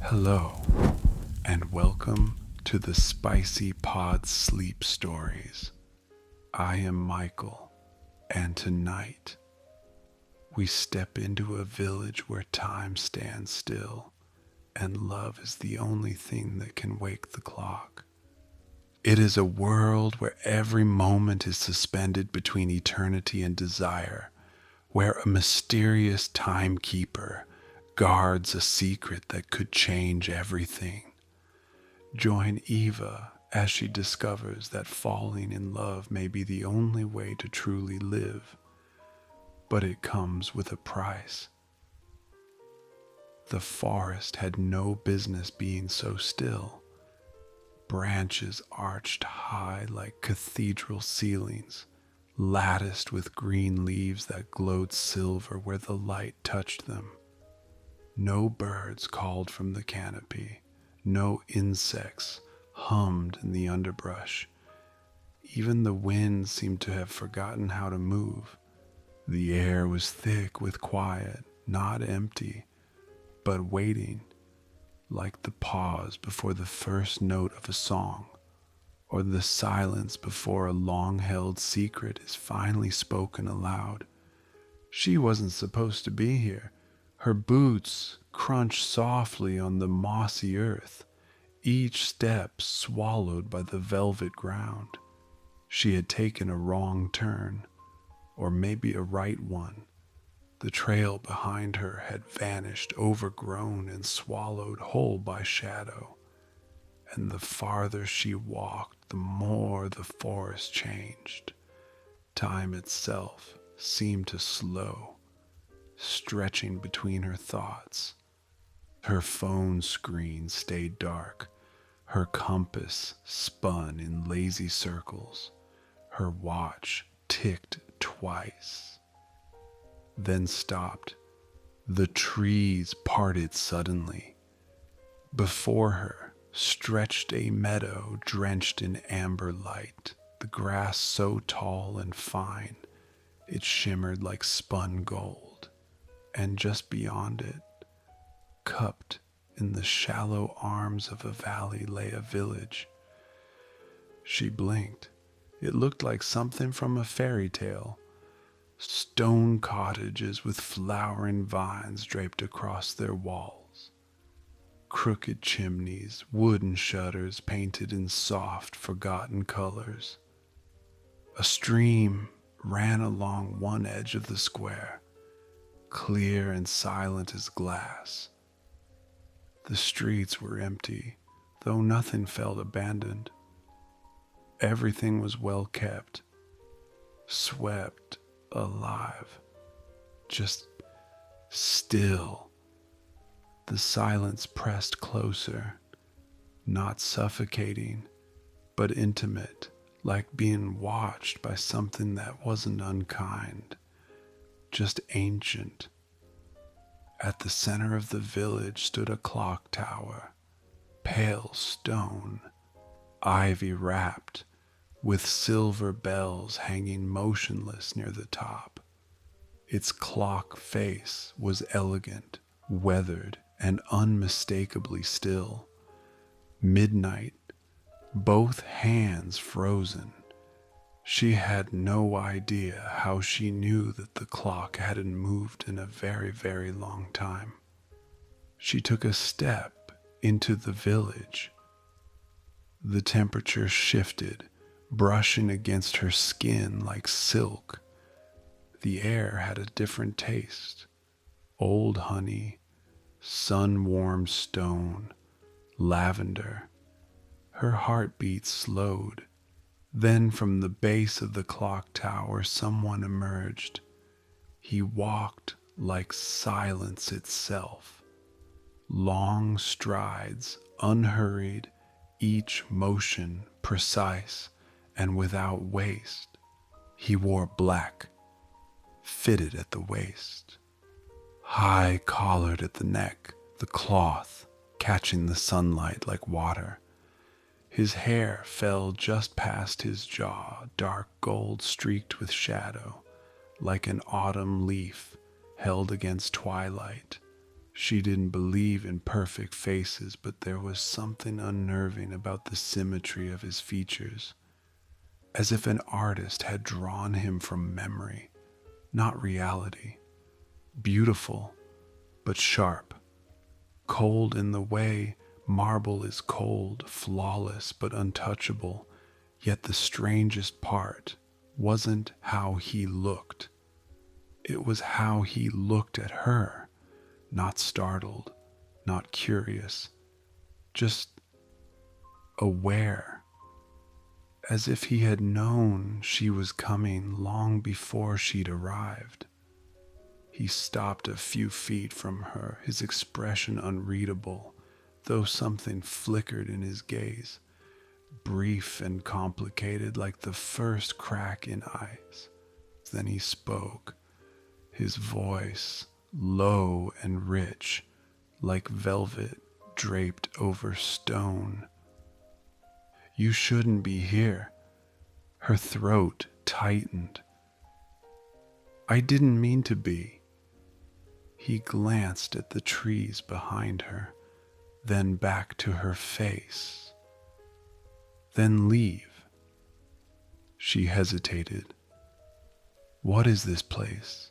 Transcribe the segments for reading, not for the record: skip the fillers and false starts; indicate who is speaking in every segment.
Speaker 1: Hello, and welcome to the Spicy Pod Sleep Stories. I am Michael, and tonight we step into a village where time stands still and love is the only thing that can wake the clock. It is a world where every moment is suspended between eternity and desire, where a mysterious timekeeper guards a secret that could change everything. Join Eva as she discovers that falling in love may be the only way to truly live, but it comes with a price. The forest had no business being so still. Branches arched high like cathedral ceilings, latticed with green leaves that glowed silver where the light touched them. No birds called from the canopy, no insects hummed in the underbrush. Even the wind seemed to have forgotten how to move. The air was thick with quiet, not empty, but waiting, like the pause before the first note of a song, or the silence before a long-held secret is finally spoken aloud. She wasn't supposed to be here. Her boots crunched softly on the mossy earth, each step swallowed by the velvet ground. She had taken a wrong turn, or maybe a right one. The trail behind her had vanished, overgrown and swallowed whole by shadow. And the farther she walked, the more the forest changed. Time itself seemed to slow, stretching between her thoughts. Her phone screen stayed dark. Her compass spun in lazy circles. Her watch ticked twice, then stopped. The trees parted suddenly. Before her stretched a meadow drenched in amber light, the grass so tall and fine it shimmered like spun gold. And just beyond it, cupped in the shallow arms of a valley, lay a village. She blinked. It looked like something from a fairy tale. Stone cottages with flowering vines draped across their walls. Crooked chimneys, wooden shutters painted in soft, forgotten colors. A stream ran along one edge of the square, clear and silent as glass. The streets were empty, though nothing felt abandoned. Everything was well kept, swept, alive, just still. The silence pressed closer, not suffocating, but intimate, like being watched by something that wasn't unkind, just ancient. At the center of the village stood a clock tower, pale stone, ivy wrapped, with silver bells hanging motionless near the top. Its clock face was elegant, weathered, and unmistakably still. Midnight, both hands frozen. She had no idea how she knew that the clock hadn't moved in a very, very long time. She took a step into the village. The temperature shifted, brushing against her skin like silk. The air had a different taste. Old honey, sun-warmed stone, lavender. Her heartbeat slowed. Then from the base of the clock tower someone emerged. He walked like silence itself. Long strides, unhurried, each motion precise and without waste. He wore black, fitted at the waist, high collared at the neck, the cloth catching the sunlight like water. His hair fell just past his jaw, dark gold streaked with shadow, like an autumn leaf held against twilight. She didn't believe in perfect faces, but there was something unnerving about the symmetry of his features, as if an artist had drawn him from memory, not reality. Beautiful, but sharp. Cold in the way marble is cold, flawless but untouchable. Yet the strangest part wasn't how he looked. It was how he looked at her, not startled, not curious, just aware, as if he had known she was coming long before she'd arrived. He stopped a few feet from her, his expression unreadable, though something flickered in his gaze, brief and complicated like the first crack in ice. Then he spoke, his voice low and rich, like velvet draped over stone. "You shouldn't be here." Her throat tightened. "I didn't mean to be." He glanced at the trees behind her, then back to her face. "Then leave." She hesitated. "What is this place?"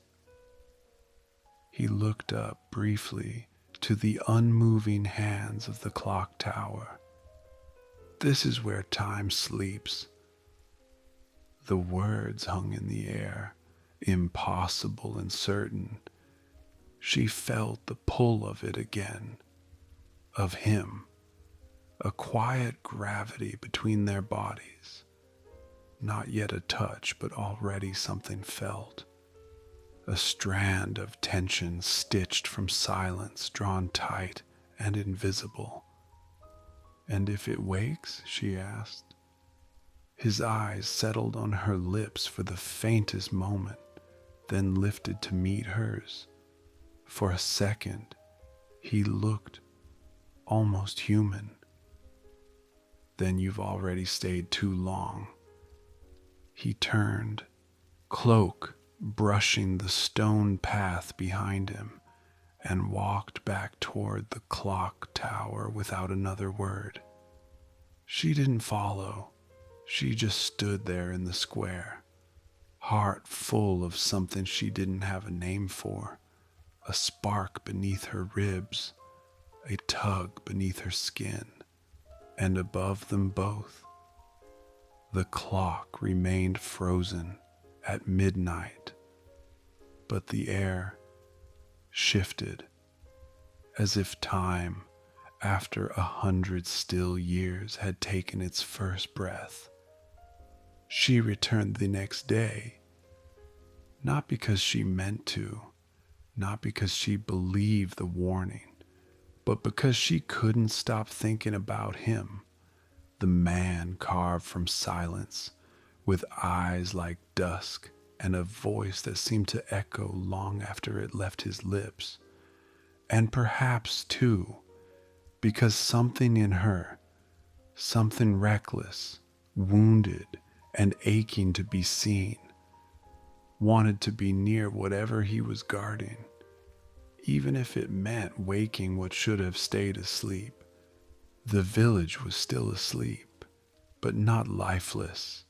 Speaker 1: He looked up briefly to the unmoving hands of the clock tower. "This is where time sleeps." The words hung in the air, impossible and certain. She felt the pull of it again, of him, a quiet gravity between their bodies. Not yet a touch, but already something felt. A strand of tension stitched from silence, drawn tight and invisible. "And if it wakes?" she asked. His eyes settled on her lips for the faintest moment, then lifted to meet hers. For a second, he looked almost human. "Then you've already stayed too long." He turned, cloak brushing the stone path behind him, and walked back toward the clock tower without another word. She didn't follow. She just stood there in the square, heart full of something she didn't have a name for. A spark beneath her ribs, a tug beneath her skin, and above them both, the clock remained frozen at midnight, but the air shifted as if time, after 100 still years, had taken its first breath. She returned the next day, not because she meant to, not because she believed the warning, but because she couldn't stop thinking about him, the man carved from silence, with eyes like dusk and a voice that seemed to echo long after it left his lips. And perhaps, too, because something in her, something reckless, wounded, and aching to be seen, wanted to be near whatever he was guarding, even if it meant waking what should have stayed asleep. The village was still asleep, but not lifeless.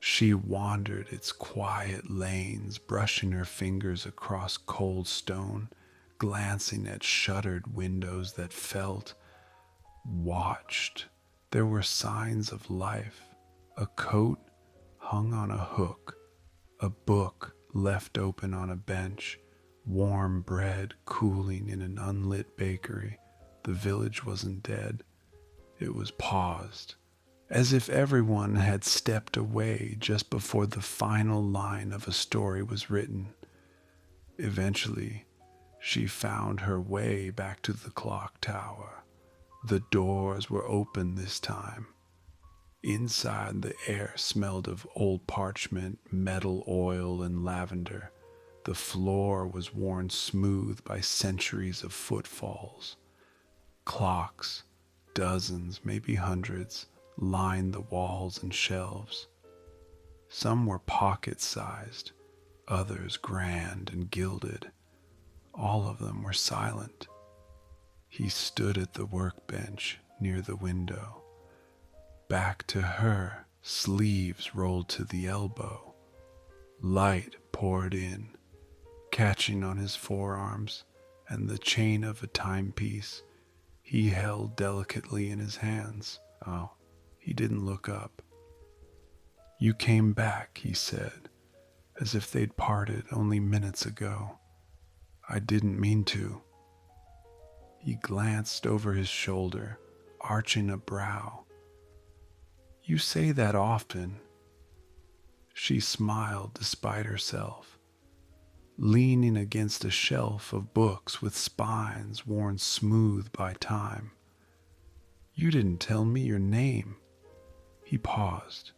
Speaker 1: She wandered its quiet lanes, brushing her fingers across cold stone, glancing at shuttered windows that felt watched. There were signs of life. A coat hung on a hook, a book left open on a bench, warm bread cooling in an unlit bakery. The village wasn't dead. It was paused, as if everyone had stepped away just before the final line of a story was written. Eventually, she found her way back to the clock tower. The doors were open this time. Inside, the air smelled of old parchment, metal oil, and lavender. The floor was worn smooth by centuries of footfalls. Clocks, dozens, maybe hundreds, lined the walls and shelves. Some were pocket-sized, others grand and gilded. All of them were silent. He stood at the workbench near the window, back to her, sleeves rolled to the elbow. Light poured in, catching on his forearms and the chain of a timepiece he held delicately in his hands. Oh, he didn't look up. "You came back," he said, as if they'd parted only minutes ago. "I didn't mean to." He glanced over his shoulder, arching a brow. "You say that often." She smiled despite herself, leaning against a shelf of books with spines worn smooth by time. "You didn't tell me your name." He paused.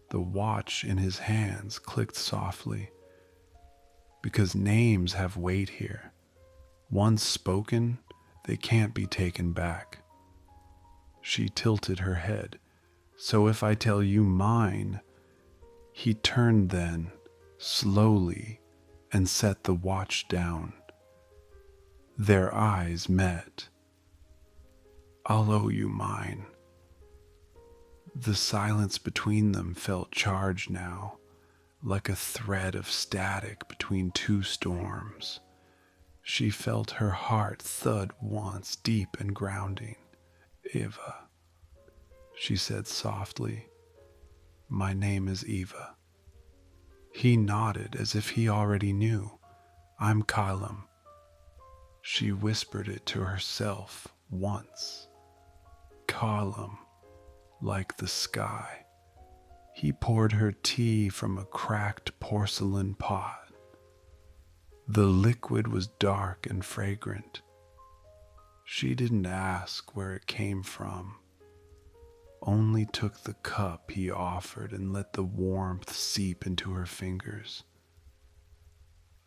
Speaker 1: The watch in his hands clicked softly. "Because names have weight here. Once spoken, they can't be taken back." She tilted her head. "So if I tell you mine..." He turned then, slowly, and set the watch down. Their eyes met. "I'll owe you mine." The silence between them felt charged now, like a thread of static between two storms. She felt her heart thud once, deep and grounding. "Eva," she said softly. "My name is Eva." He nodded as if he already knew. "I'm Callum." She whispered it to herself once. Callum, like the sky. He poured her tea from a cracked porcelain pot. The liquid was dark and fragrant. She didn't ask where it came from, only took the cup he offered and let the warmth seep into her fingers.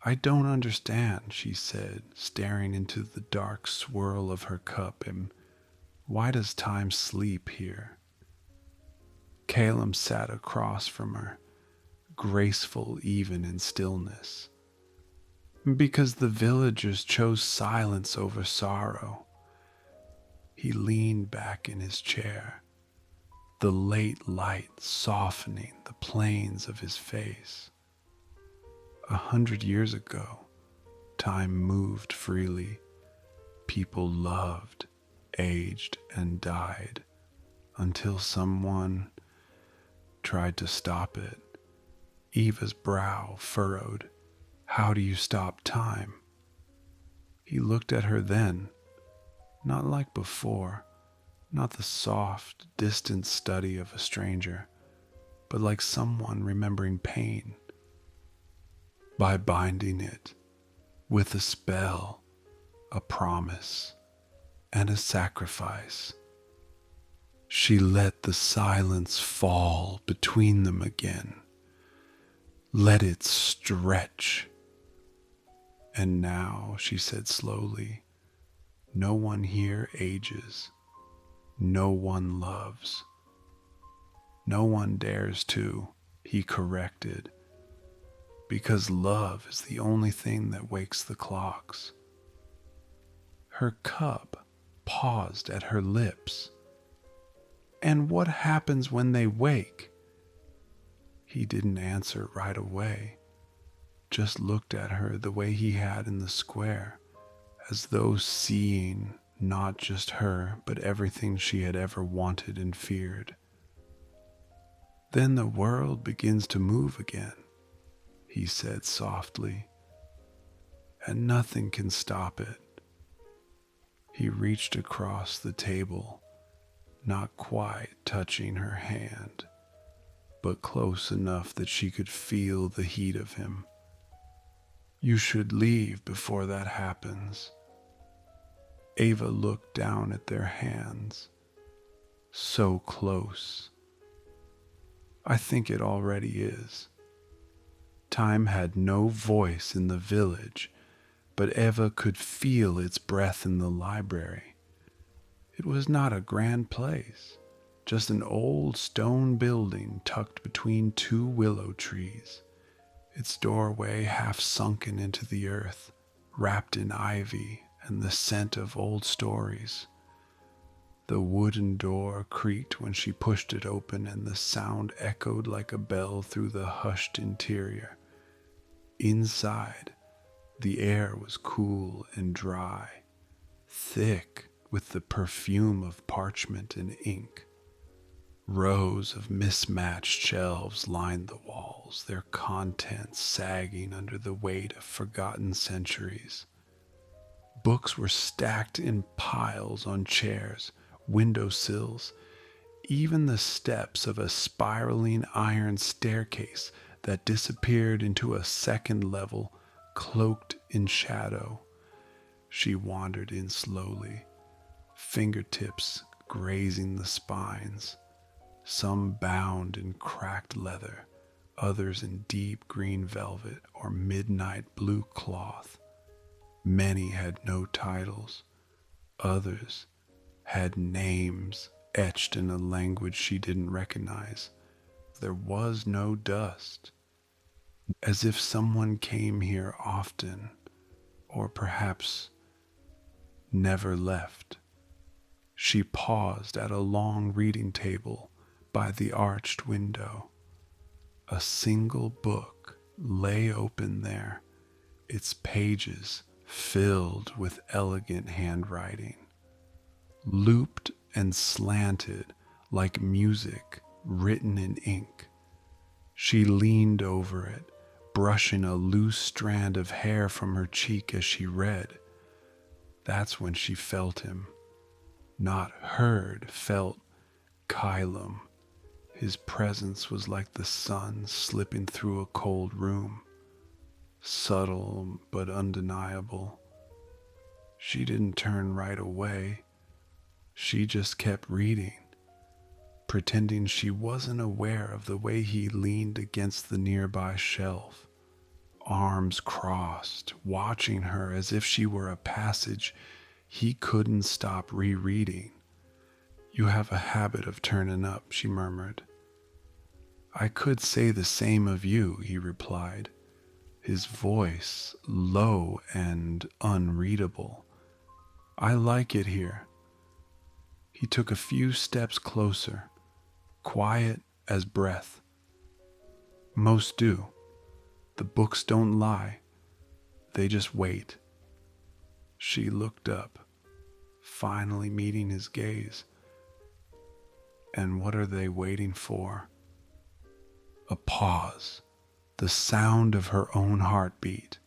Speaker 1: "I don't understand," she said, staring into the dark swirl of her cup. "And why does time sleep here?" Caleb sat across from her, graceful even in stillness. "Because the villagers chose silence over sorrow." He leaned back in his chair, the late light softening the planes of his face. 100 years ago, time moved freely. People loved, aged, and died until someone tried to stop it. Eva's brow furrowed. "How do you stop time?" He looked at her then, not like before, not the soft, distant study of a stranger, but like someone remembering pain. "By binding it with a spell, a promise, and a sacrifice." She let the silence fall between them again. Let it stretch. "And now," she said slowly, "no one here ages. No one loves. No one dares to," he corrected, "because love is the only thing that wakes the clocks." Her cup paused at her lips. "And what happens when they wake?" He didn't answer right away, just looked at her the way he had in the square, as though seeing not just her, but everything she had ever wanted and feared. "Then the world begins to move again," he said softly, "and nothing can stop it." He reached across the table, not quite touching her hand, but close enough that she could feel the heat of him. "You should leave before that happens." Ava looked down at their hands, so close. "I think it already is." Time had no voice in the village, but Eva could feel its breath in the library. It was not a grand place, just an old stone building tucked between two willow trees, its doorway half sunken into the earth, wrapped in ivy and the scent of old stories. The wooden door creaked when she pushed it open, and the sound echoed like a bell through the hushed interior. Inside, the air was cool and dry, thick with the perfume of parchment and ink. Rows of mismatched shelves lined the walls, their contents sagging under the weight of forgotten centuries. Books were stacked in piles on chairs, windowsills, even the steps of a spiraling iron staircase that disappeared into a second level cloaked in shadow. She wandered in slowly, fingertips grazing the spines, some bound in cracked leather, others in deep green velvet or midnight blue cloth. Many had no titles, others had names etched in a language she didn't recognize. There was no dust, as if someone came here often, or perhaps never left. She paused at a long reading table by the arched window. A single book lay open there, its pages filled with elegant handwriting, looped and slanted like music written in ink. She leaned over it, brushing a loose strand of hair from her cheek as she read. That's when she felt him. Not heard, felt Kylam. His presence was like the sun slipping through a cold room, subtle but undeniable. She didn't turn right away. She just kept reading, pretending she wasn't aware of the way he leaned against the nearby shelf, arms crossed, watching her as if she were a passage he couldn't stop rereading. "You have a habit of turning up," she murmured. "I could say the same of you," he replied, his voice low and unreadable. "I like it here." He took a few steps closer, quiet as breath. "Most do. The books don't lie. They just wait." She looked up, finally meeting his gaze. "And what are they waiting for?" A pause, the sound of her own heartbeat.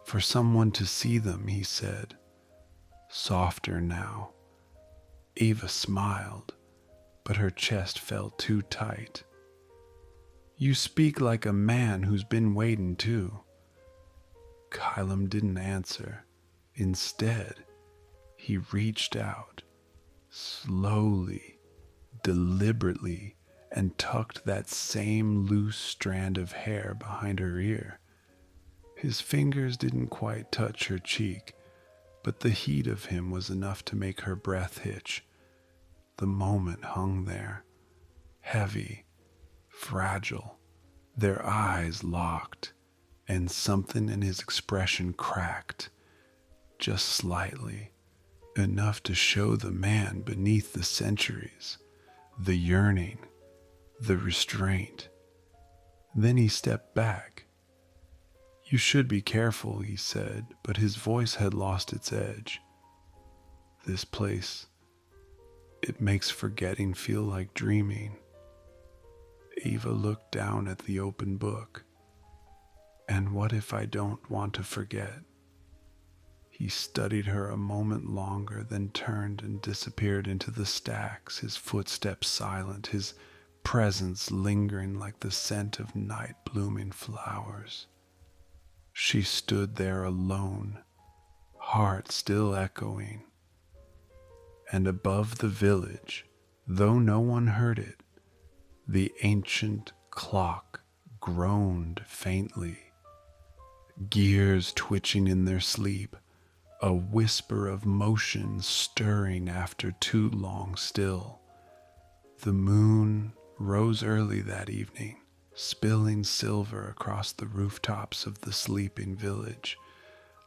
Speaker 1: "For someone to see them," he said, softer now. Ava smiled, but her chest felt too tight. "You speak like a man who's been waiting too." Kylam didn't answer. Instead, he reached out, slowly, deliberately, and tucked that same loose strand of hair behind her ear. His fingers didn't quite touch her cheek, but the heat of him was enough to make her breath hitch. The moment hung there, heavy, fragile, their eyes locked, and something in his expression cracked, just slightly, enough to show the man beneath the centuries, the yearning, the restraint. Then he stepped back. "You should be careful," he said, but his voice had lost its edge. "This place, it makes forgetting feel like dreaming." Ava looked down at the open book. "And what if I don't want to forget?" He studied her a moment longer, then turned and disappeared into the stacks, his footsteps silent, his presence lingering like the scent of night-blooming flowers. She stood there alone, heart still echoing. And above the village, though no one heard it, the ancient clock groaned faintly, gears twitching in their sleep, a whisper of motion stirring after too long still. The moon rose early that evening, spilling silver across the rooftops of the sleeping village,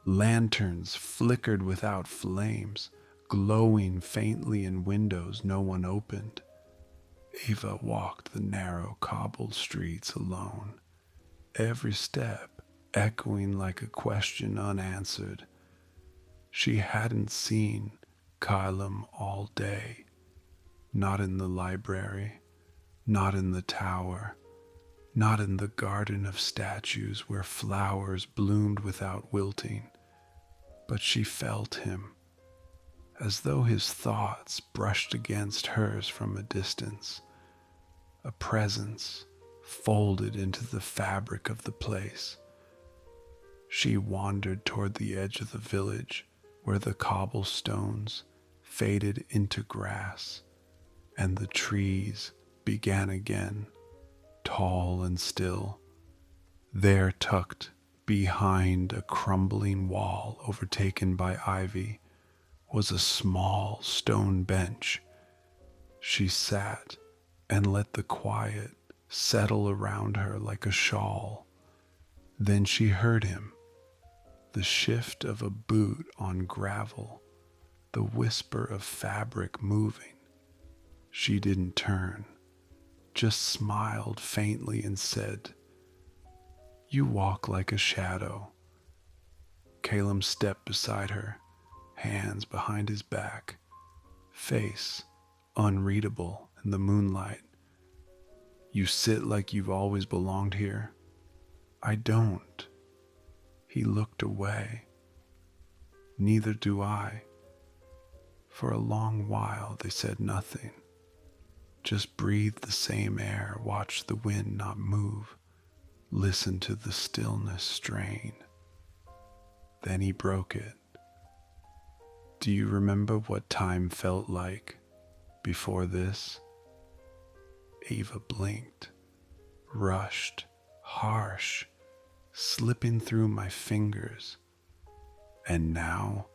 Speaker 1: Lanterns flickered without flames, glowing faintly in windows no one opened. Ava walked the narrow cobbled streets alone, every step echoing like a question unanswered. She hadn't seen Kylam all day, not in the library, not in the tower, not in the garden of statues where flowers bloomed without wilting, but she felt him, as though his thoughts brushed against hers from a distance, a presence folded into the fabric of the place. She wandered toward the edge of the village where the cobblestones faded into grass and the trees began again, tall and still. There, tucked behind a crumbling wall overtaken by ivy, was a small stone bench. She sat and let the quiet settle around her like a shawl. Then she heard him, the shift of a boot on gravel, the whisper of fabric moving. She didn't turn, just smiled faintly and said, "You walk like a shadow." Caleb stepped beside her, hands behind his back, face unreadable in the moonlight. "You sit like you've always belonged here." "I don't." He looked away. "Neither do I." For a long while they said nothing, just breathed the same air, watched the wind not move, listened to the stillness strain. Then he broke it. "Do you remember what time felt like before this?" Ava blinked, rushed, harsh, slipping through my fingers. "And now?"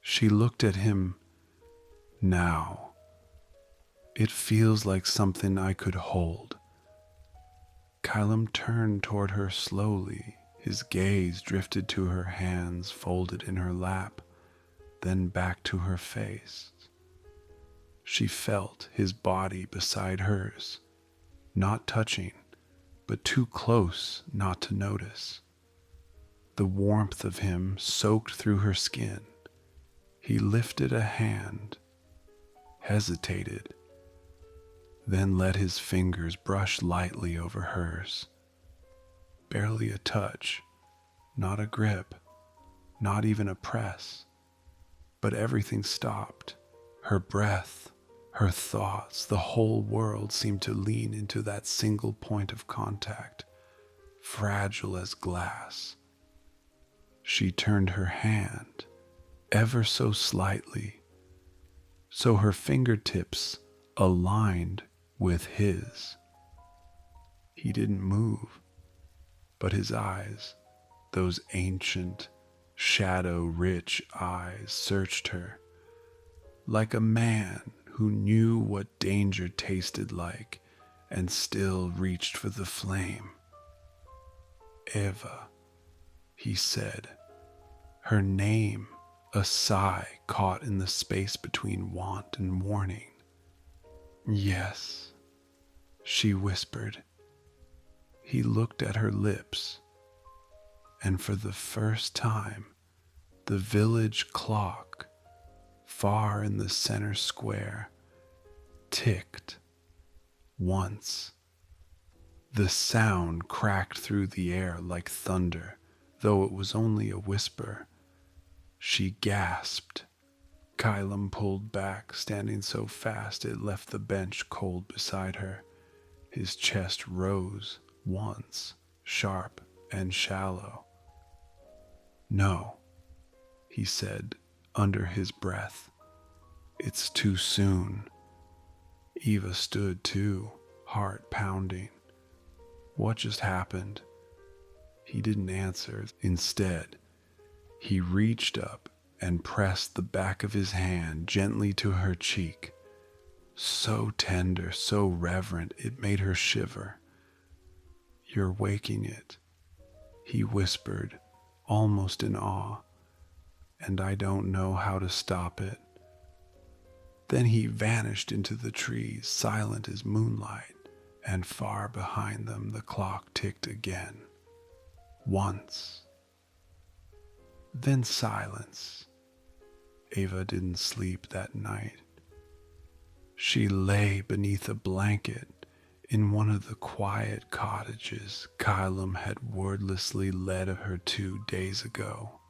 Speaker 1: She looked at him. "Now, it feels like something I could hold." Kylam turned toward her slowly. His gaze drifted to her hands folded in her lap, then back to her face. She felt his body beside hers, not touching, but too close not to notice. The warmth of him soaked through her skin. He lifted a hand, hesitated, then let his fingers brush lightly over hers. Barely a touch, not a grip, not even a press. But everything stopped. Her breath, her thoughts, the whole world seemed to lean into that single point of contact, fragile as glass. She turned her hand, ever so slightly, so her fingertips aligned with his. He didn't move, but his eyes, those ancient, shadow-rich eyes, searched her, like a man who knew what danger tasted like and still reached for the flame. "Eva," he said, her name a sigh caught in the space between want and warning. "Yes," she whispered. He looked at her lips, and for the first time, the village clock, far in the center square, ticked once. The sound cracked through the air like thunder, though it was only a whisper. She gasped. Kylam pulled back, standing so fast it left the bench cold beside her. His chest rose once, sharp and shallow. "No," he said under his breath. "It's too soon." Eva stood too, heart pounding. What just happened? He didn't answer. Instead, he reached up and pressed the back of his hand gently to her cheek. So tender, so reverent, it made her shiver. "You're waking it," he whispered, almost in awe, and I don't know how to stop it. Then he vanished into the trees, silent as moonlight, and far behind them the clock ticked again. Once. Then silence. Ava didn't sleep that night. She lay beneath a blanket in one of the quiet cottages Kylam had wordlessly led her to days ago.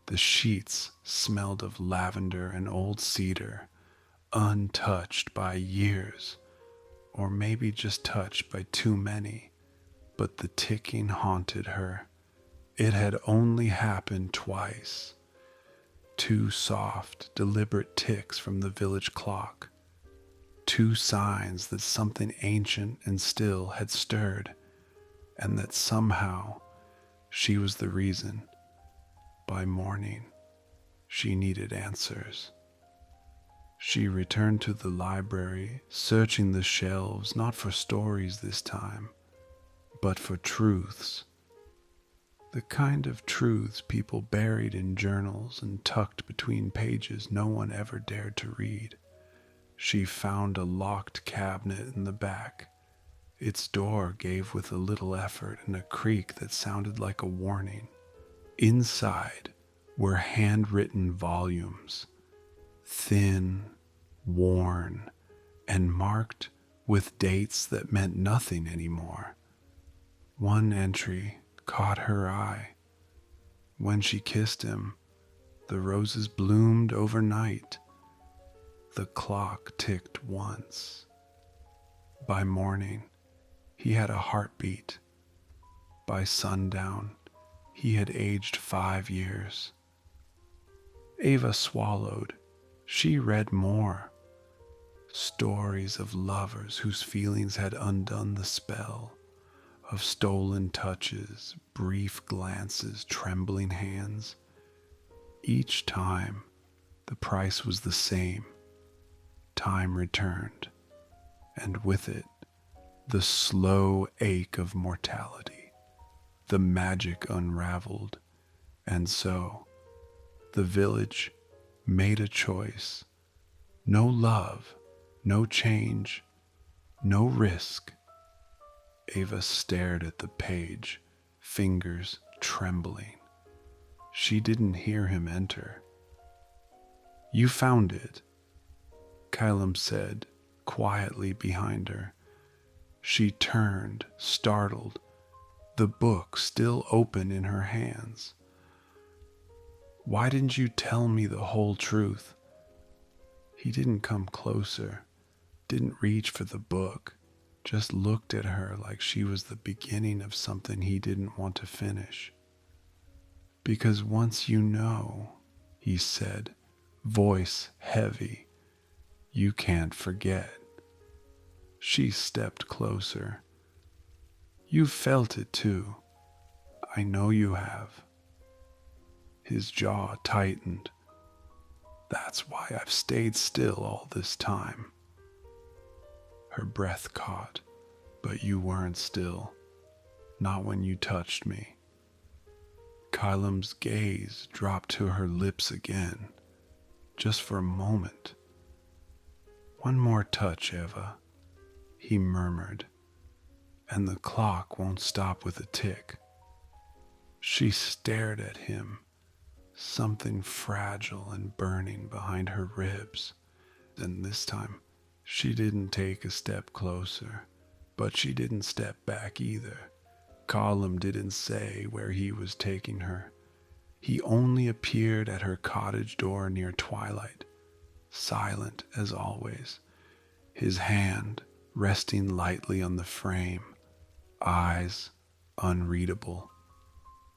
Speaker 1: The sheets smelled of lavender and old cedar, untouched by years, or maybe just touched by too many, but the ticking haunted her. It had only happened twice. Two soft, deliberate ticks from the village clock. Two signs that something ancient and still had stirred, and that somehow she was the reason. By morning, she needed answers. She returned to the library, searching the shelves not for stories this time, but for truths. The kind of truths people buried in journals and tucked between pages no one ever dared to read. She found a locked cabinet in the back. Its door gave with a little effort and a creak that sounded like a warning. Inside were handwritten volumes, thin, worn, and marked with dates that meant nothing anymore. One entry caught her eye. When she kissed him, the roses bloomed overnight. The clock ticked once. By morning, he had a heartbeat. By sundown, he had aged 5 years. Ava swallowed. She read more. Stories of lovers whose feelings had undone the spell, of stolen touches, brief glances, trembling hands. Each time, the price was the same. Time returned, and with it, the slow ache of mortality. The magic unraveled, and so, the village made a choice. No love, no change, no risk. Ava stared at the page, fingers trembling. She didn't hear him enter. "You found it," Kylam said quietly behind her. She turned, startled, the book still open in her hands. "Why didn't you tell me the whole truth?" He didn't come closer, didn't reach for the book, just looked at her like she was the beginning of something he didn't want to finish. "Because once you know," he said, voice heavy, "you can't forget." She stepped closer. "You've felt it too. I know you have." His jaw tightened. "That's why I've stayed still all this time." Her breath caught, "But you weren't still. Not when you touched me." Kylam's gaze dropped to her lips again, just for a moment. "One more touch, Eva," he murmured, "and the clock won't stop with a tick." She stared at him, something fragile and burning behind her ribs, and this time she didn't take a step closer, but she didn't step back either. Kylam didn't say where he was taking her. He only appeared at her cottage door near twilight, silent as always, his hand resting lightly on the frame, eyes unreadable.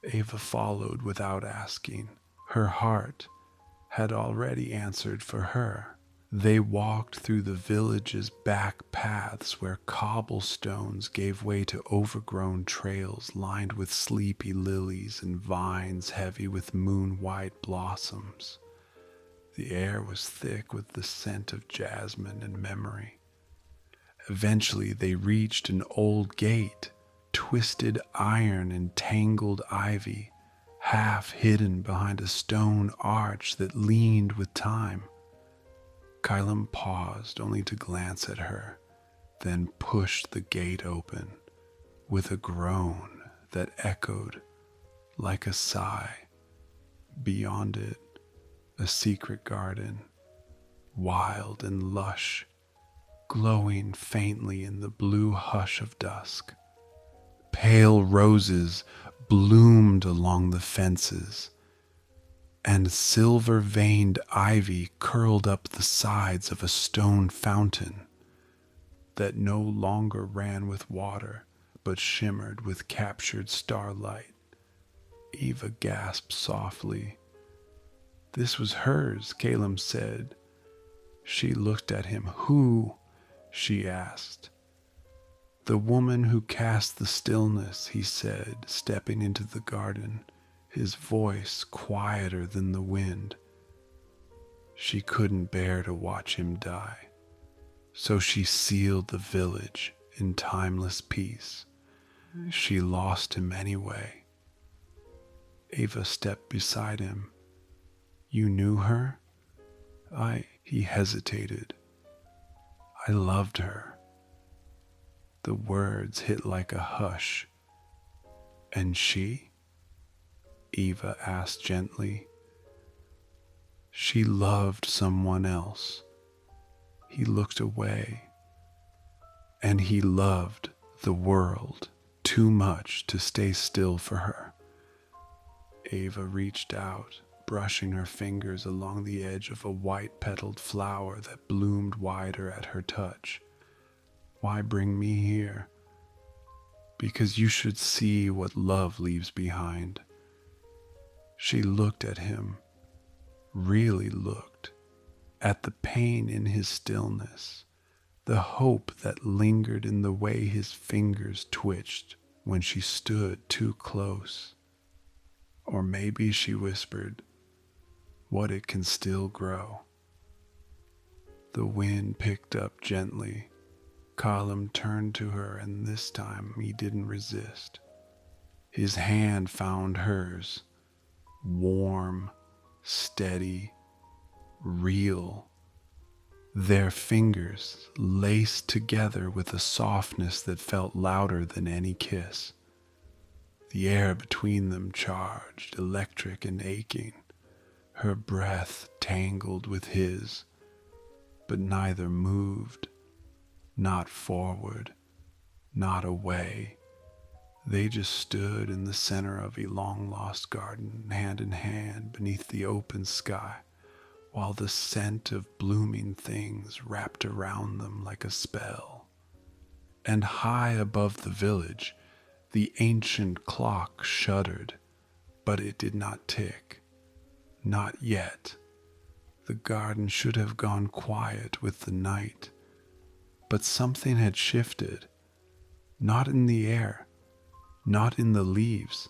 Speaker 1: Ava followed without asking. Her heart had already answered for her. They walked through the village's back paths where cobblestones gave way to overgrown trails lined with sleepy lilies and vines heavy with moon-white blossoms. The air was thick with the scent of jasmine and memory. Eventually they reached an old gate, twisted iron and tangled ivy, half hidden behind a stone arch that leaned with time. Kylam paused only to glance at her, then pushed the gate open with a groan that echoed like a sigh. Beyond it, a secret garden, wild and lush, glowing faintly in the blue hush of dusk. Pale roses bloomed along the fences, and silver-veined ivy curled up the sides of a stone fountain that no longer ran with water but shimmered with captured starlight. Eva gasped softly. This was hers, Caleb said. She looked at him. Who? She asked. The woman who cast the stillness, he said, stepping into the garden, his voice quieter than the wind. She couldn't bear to watch him die, so she sealed the village in timeless peace. She lost him anyway. Ava stepped beside him. You knew her? He hesitated. I loved her. The words hit like a hush. And she? Eva asked gently. She loved someone else. He looked away. And he loved the world too much to stay still for her. Ava reached out, brushing her fingers along the edge of a white-petaled flower that bloomed wider at her touch. Why bring me here? Because you should see what love leaves behind. She looked at him, really looked, at the pain in his stillness, the hope that lingered in the way his fingers twitched when she stood too close. Or maybe, she whispered, what it can still grow. The wind picked up gently. Colum turned to her, and this time he didn't resist. His hand found hers, warm, steady, real. Their fingers laced together with a softness that felt louder than any kiss. The air between them charged, electric and aching. Her breath tangled with his, but neither moved, not forward, not away. They just stood in the center of a long-lost garden, hand in hand beneath the open sky, while the scent of blooming things wrapped around them like a spell. And high above the village, the ancient clock shuddered, but it did not tick. Not yet. The garden should have gone quiet with the night, but something had shifted, not in the air, not in the leaves,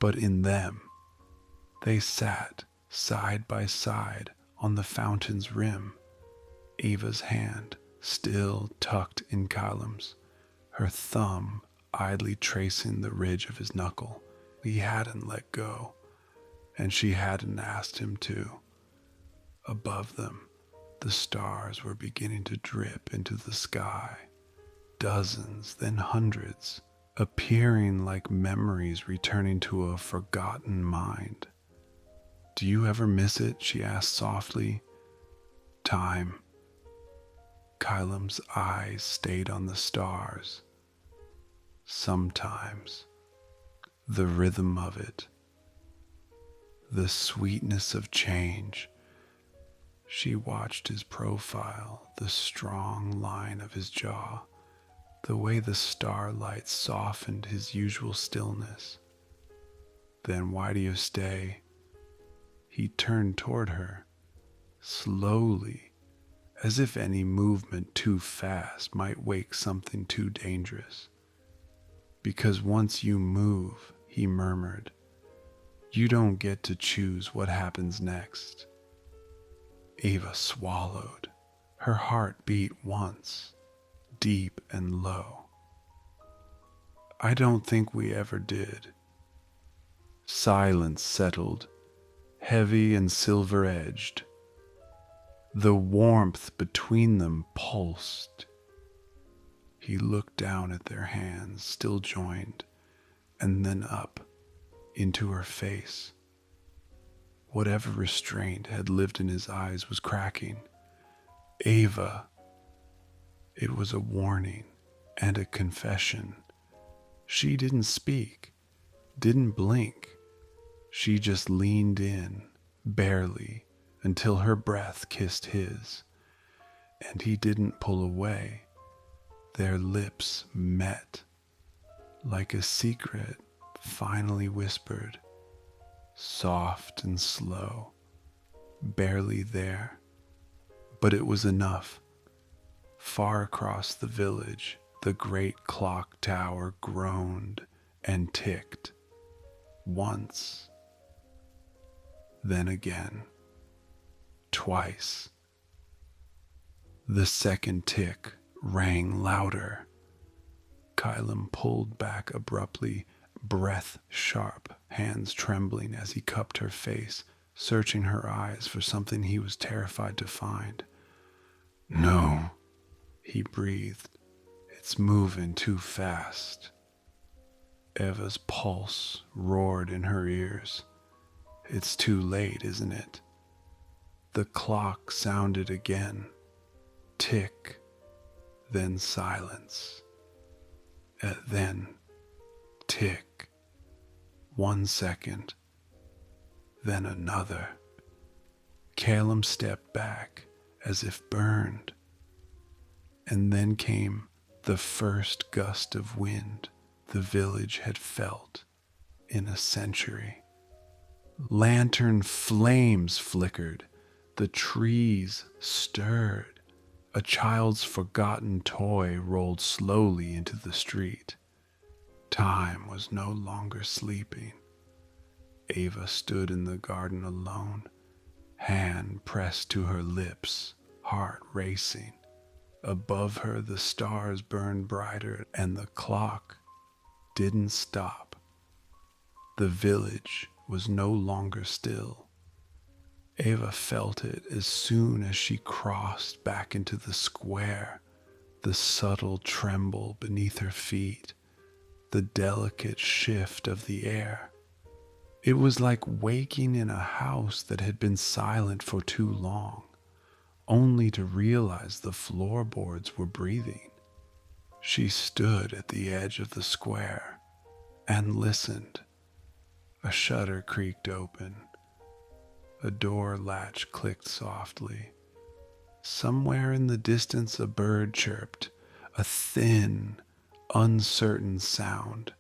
Speaker 1: but in them. They sat side by side on the fountain's rim, Ava's hand still tucked in Callum's, her thumb idly tracing the ridge of his knuckle. He hadn't let go, and she hadn't asked him to. Above them, the stars were beginning to drip into the sky, dozens, then hundreds, appearing like memories returning to a forgotten mind. Do you ever miss it? She asked softly. Time. Kylam's eyes stayed on the stars. Sometimes. The rhythm of it. The sweetness of change. She watched his profile, the strong line of his jaw, the way the starlight softened his usual stillness. Then why do you stay? He turned toward her, slowly, as if any movement too fast might wake something too dangerous. Because once you move, he murmured, you don't get to choose what happens next. Ava swallowed. Her heart beat once, deep and low. I don't think we ever did. Silence settled, heavy and silver-edged. The warmth between them pulsed. He looked down at their hands, still joined, and then up into her face. Whatever restraint had lived in his eyes was cracking. Ava. It was a warning and a confession. She didn't speak, didn't blink. She just leaned in, barely, until her breath kissed his. And he didn't pull away. Their lips met, like a secret finally whispered, soft and slow, barely there. But it was enough. Far across the village, the great clock tower groaned and ticked. Once, then again, twice. The second tick rang louder. Kylam pulled back abruptly, breath sharp, hands trembling as he cupped her face, searching her eyes for something he was terrified to find. "No," he breathed. "It's moving too fast." Eva's pulse roared in her ears. "It's too late, isn't it?" The clock sounded again. Tick, then silence. Then tick. 1 second, then another. Calum stepped back as if burned. And then came the first gust of wind the village had felt in a century. Lantern flames flickered. The trees stirred. A child's forgotten toy rolled slowly into the street. Time was no longer sleeping. Ava stood in the garden alone, hand pressed to her lips, heart racing. Above her the stars burned brighter and the clock didn't stop. The village was no longer still. Ava felt it as soon as she crossed back into the square, the subtle tremble beneath her feet, the delicate shift of the air. It was like waking in a house that had been silent for too long, only to realize the floorboards were breathing. She stood at the edge of the square and listened. A shutter creaked open. A door latch clicked softly. Somewhere in the distance a bird chirped, a thin, uncertain sound,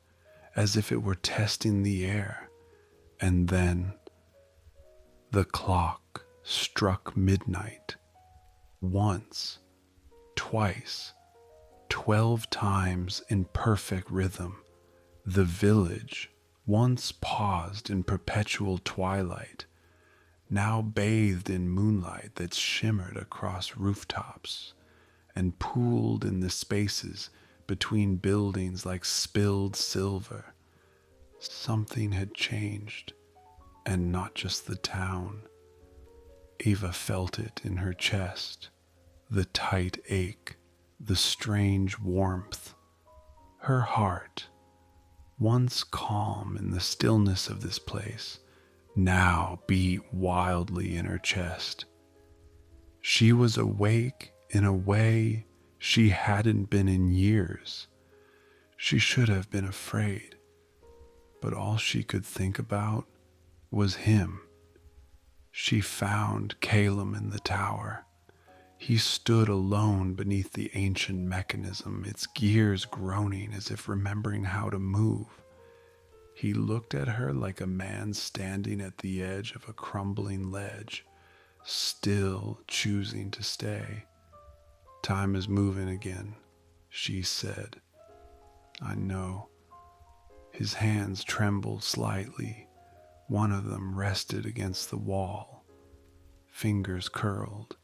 Speaker 1: as if it were testing the air. And then the clock struck midnight. Once, twice, 12 times in perfect rhythm. The village, once paused in perpetual twilight, now bathed in moonlight that shimmered across rooftops and pooled in the spaces between buildings like spilled silver. Something had changed, and not just the town. Ava felt it in her chest, the tight ache, the strange warmth. Her heart, once calm in the stillness of this place, now beat wildly in her chest. She was awake in a way she hadn't been in years. She should have been afraid, but all she could think about was him. She found Calum in the tower. He stood alone beneath the ancient mechanism, its gears groaning as if remembering how to move. He looked at her like a man standing at the edge of a crumbling ledge, still choosing to stay. "Time is moving again," she said. "I know." His hands trembled slightly. One of them rested against the wall. Fingers curled.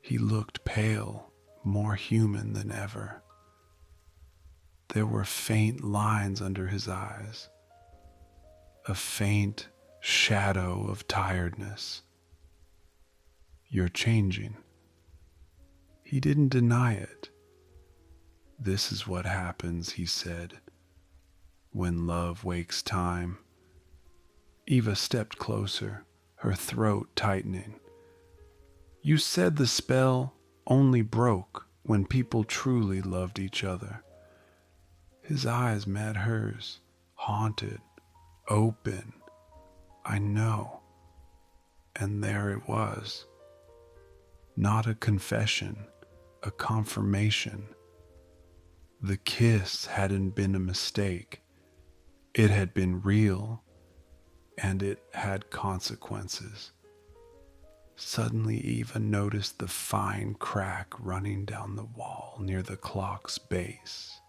Speaker 1: He looked pale, more human than ever. There were faint lines under his eyes. a faint shadow of tiredness. You're changing. He didn't deny it. This is what happens, he said, when love wakes time. Eva stepped closer, her throat tightening. You said the spell only broke when people truly loved each other. His eyes met hers, haunted, open. I know. And there it was. Not a confession, a confirmation. The kiss hadn't been a mistake. It had been real, and it had consequences. Suddenly, Eva noticed the fine crack running down the wall near the clock's base.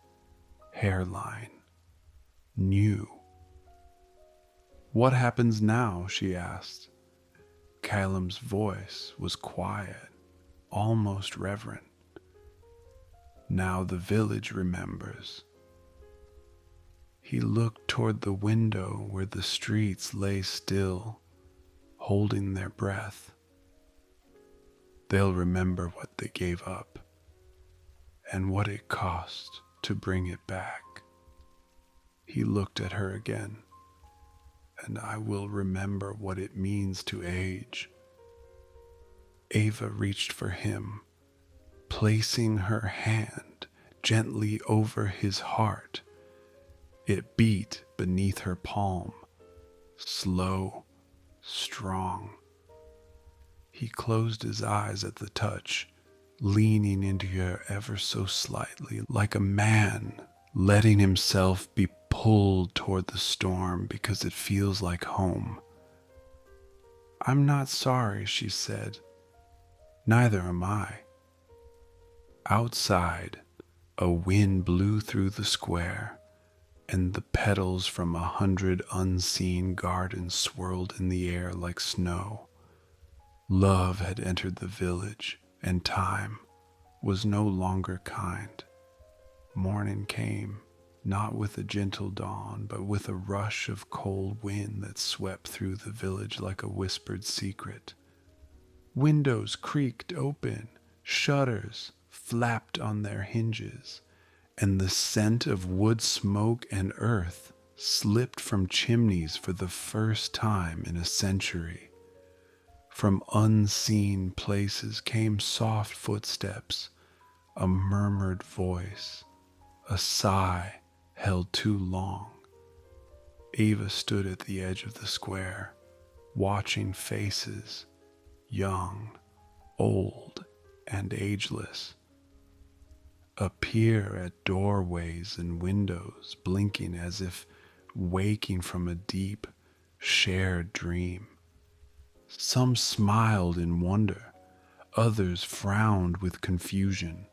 Speaker 1: Hairline. New. What happens now? She asked. Callum's voice was quiet, almost reverent. Now the village remembers. He looked toward the window where the streets lay still, holding their breath. They'll remember what they gave up and what it cost to bring it back. He looked at her again. And I will remember what it means to age. Ava reached for him, placing her hand gently over his heart. It beat beneath her palm, slow, strong. He closed his eyes at the touch, leaning into her ever so slightly, like a man letting himself be pulled toward the storm because it feels like home. I'm not sorry, she said. Neither am I. Outside, a wind blew through the square, and the petals from 100 unseen gardens swirled in the air like snow. Love had entered the village, and time was no longer kind. Morning came, not with a gentle dawn, but with a rush of cold wind that swept through the village like a whispered secret. Windows creaked open, shutters flapped on their hinges, and the scent of wood smoke and earth slipped from chimneys for the first time in a century. From unseen places came soft footsteps, a murmured voice, a sigh held too long. Ava stood at the edge of the square, watching faces, young, old, and ageless, appear at doorways and windows, blinking as if waking from a deep, shared dream. Some smiled in wonder, others frowned with confusion.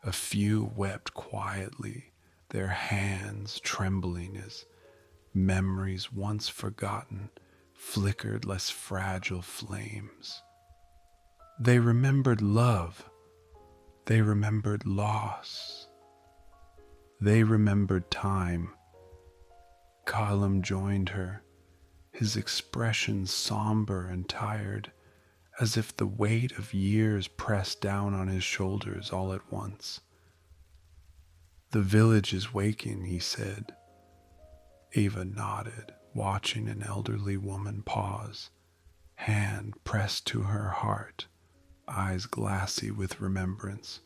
Speaker 1: A few wept quietly, their hands trembling as memories once forgotten flickered like fragile flames. They remembered love. They remembered loss. They remembered time. Callum joined her, his expression somber and tired, as if the weight of years pressed down on his shoulders all at once. The village is waking, he said. Ava nodded, watching an elderly woman pause, hand pressed to her heart, eyes glassy with remembrance.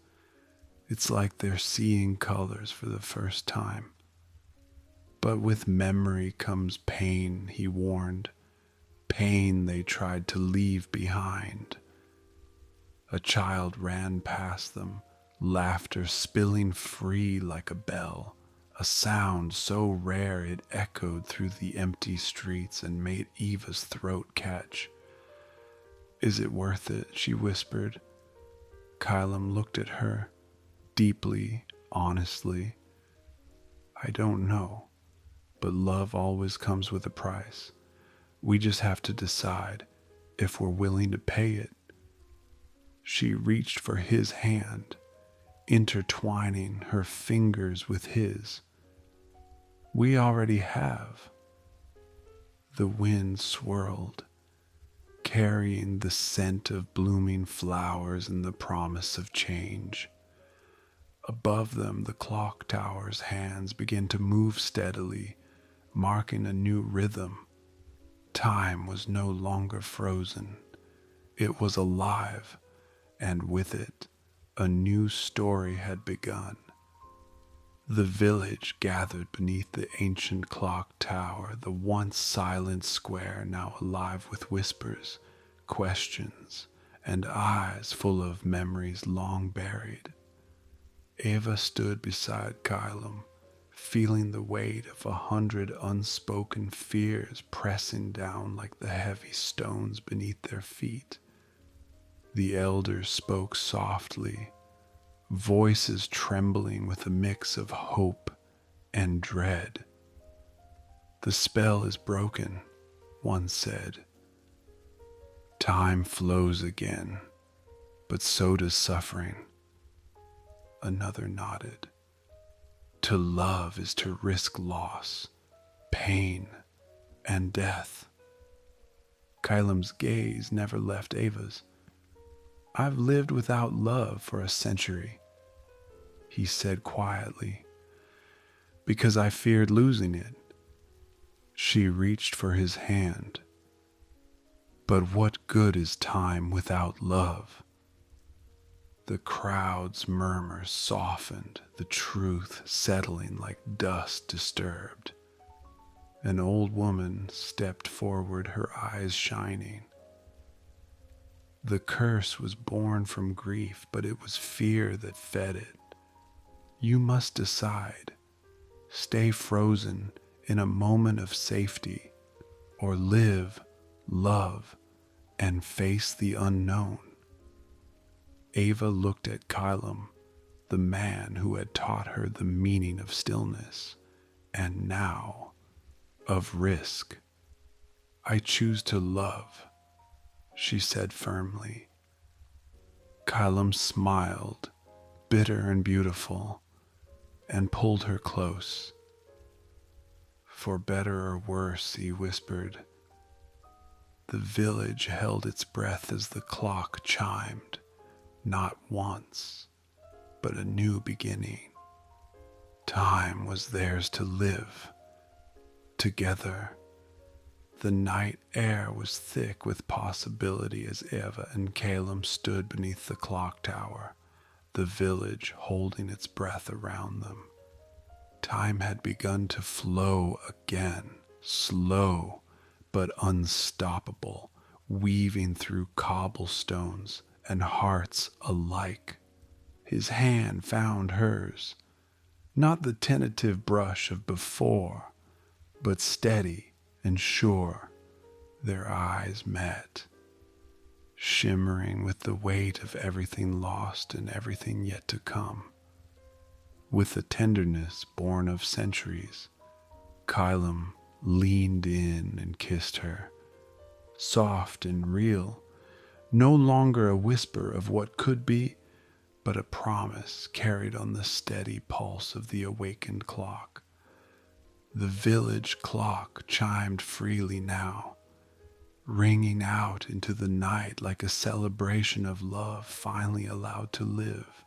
Speaker 1: It's like they're seeing colors for the first time. But with memory comes pain, he warned. Pain they tried to leave behind. A child ran past them, laughter spilling free like a bell, a sound so rare it echoed through the empty streets and made Eva's throat catch. Is it worth it? She whispered. Callum looked at her, deeply, honestly. I don't know, but love always comes with a price. We just have to decide if we're willing to pay it. She reached for his hand, intertwining her fingers with his. We already have. The wind swirled, carrying the scent of blooming flowers and the promise of change. Above them, the clock tower's hands began to move steadily, marking a new rhythm. Time was no longer frozen. It was alive, and with it, a new story had begun. The village gathered beneath the ancient clock tower, the once silent square now alive with whispers, questions, and eyes full of memories long buried. Ava stood beside Kylam, feeling the weight of 100 unspoken fears pressing down like the heavy stones beneath their feet. The elders spoke softly, voices trembling with a mix of hope and dread. "The spell is broken," one said. "Time flows again, but so does suffering." Another nodded. "To love is to risk loss, pain, and death." Kylam's gaze never left Ava's. "I've lived without love for a century," he said quietly, "because I feared losing it." She reached for his hand. "But what good is time without love?" The crowd's murmurs softened, the truth settling like dust disturbed. An old woman stepped forward, her eyes shining. The curse was born from grief, but it was fear that fed it. "You must decide. Stay frozen in a moment of safety, or live, love, and face the unknown." Ava looked at Kylam, the man who had taught her the meaning of stillness, and now of risk. "I choose to love," she said firmly. Kylam smiled, bitter and beautiful, and pulled her close. "For better or worse," he whispered. The village held its breath as the clock chimed, not once, but a new beginning. Time was theirs to live, together. The night air was thick with possibility as Eva and Caleb stood beneath the clock tower, the village holding its breath around them. Time had begun to flow again, slow but unstoppable, weaving through cobblestones and hearts alike. His hand found hers, not the tentative brush of before, but steady and sure. Their eyes met, shimmering with the weight of everything lost and everything yet to come. With a tenderness born of centuries, Kylam leaned in and kissed her, soft and real, no longer a whisper of what could be, but a promise carried on the steady pulse of the awakened clock. The village clock chimed freely now, ringing out into the night like a celebration of love finally allowed to live.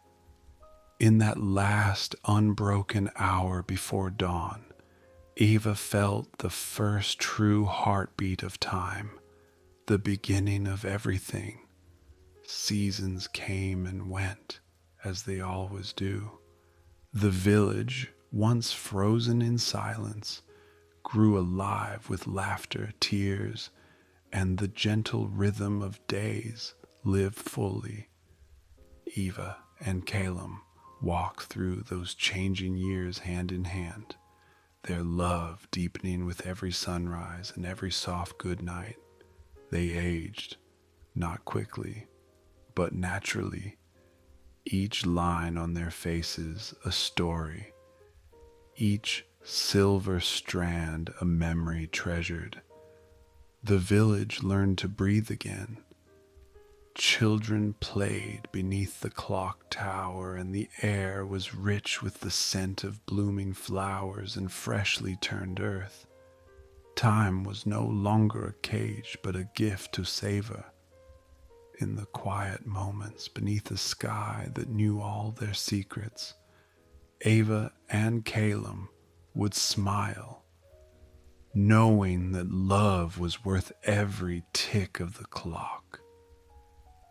Speaker 1: In that last unbroken hour before dawn, Eva felt the first true heartbeat of time, the beginning of everything. Seasons came and went, as they always do. The village, once frozen in silence, grew alive with laughter, tears, and the gentle rhythm of days lived fully. Eva and Caleb walked through those changing years hand in hand, their love deepening with every sunrise and every soft good night. They aged, not quickly, but naturally, each line on their faces a story, each silver strand a memory treasured. The village learned to breathe again. Children played beneath the clock tower, and the air was rich with the scent of blooming flowers and freshly turned earth. Time was no longer a cage, but a gift to savor. In the quiet moments beneath a sky that knew all their secrets, Ava and Calum would smile, knowing that love was worth every tick of the clock.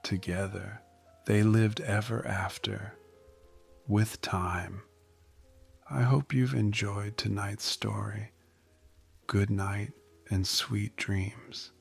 Speaker 1: Together, they lived ever after, with time. I hope you've enjoyed tonight's story. Good night and sweet dreams.